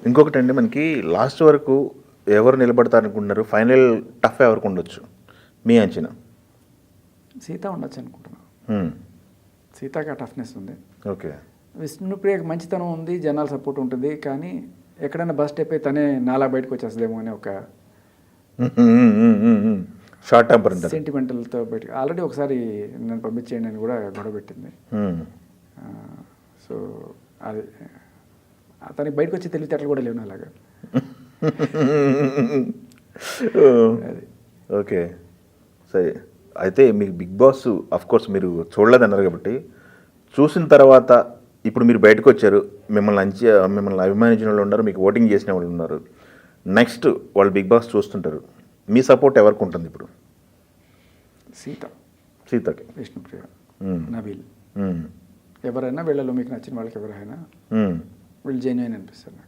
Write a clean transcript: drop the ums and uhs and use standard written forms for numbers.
ఇంకొకటి అండి, మనకి లాస్ట్ వరకు ఎవరు నిలబడతారనుకుంటున్నారు? ఫైనల్ టఫ్ ఎవరికి ఉండొచ్చు మీ అంచనా? సీత ఉండొచ్చు అనుకుంటున్నాను. హ్మ్. సీతకి ఆ టఫ్నెస్ ఉంది. ఓకే. విష్ణుప్రియకి మంచితనం ఉంది, జనాల సపోర్ట్ ఉంటుంది. కానీ ఎక్కడైనా బస్ స్టెప్ అయితే తనే నాలా బయటకు వచ్చేస్తుందేమో అని ఒక షార్ట్ టెంపర్ అంటారు. సెంటిమెంటల్తో బయటకు ఆల్రెడీ ఒకసారి నన్ను పంపించేయండి అని కూడా గొడవ పెట్టింది. హ్మ్. సో అది అతనికి బయటకు వచ్చి తెలివితేటలు కూడా లేవు అలాగా. అది ఓకే. సరే, అయితే మీకు బిగ్ బాస్ కోర్స్ మీరు చూడలేదన్నారు కాబట్టి, చూసిన తర్వాత ఇప్పుడు మీరు బయటకు వచ్చారు, మిమ్మల్ని అభిమానించిన వాళ్ళు ఉన్నారు, మీకు ఓటింగ్ చేసిన వాళ్ళు ఉన్నారు. నెక్స్ట్ వాళ్ళు బిగ్ బాస్ చూస్తుంటారు, మీ సపోర్ట్ ఎవరికి ఉంటుంది ఇప్పుడు? సీతకి, విష్ణుప్రియ, మ్మ్. నబీల్, మ్మ్. ఎవరైనా వీళ్ళలో మీకు నచ్చిన వాళ్ళకి ఎవరైనా మ్మ్. వీళ్ళు జెన్యున్ అనిపిస్తారు నాకు.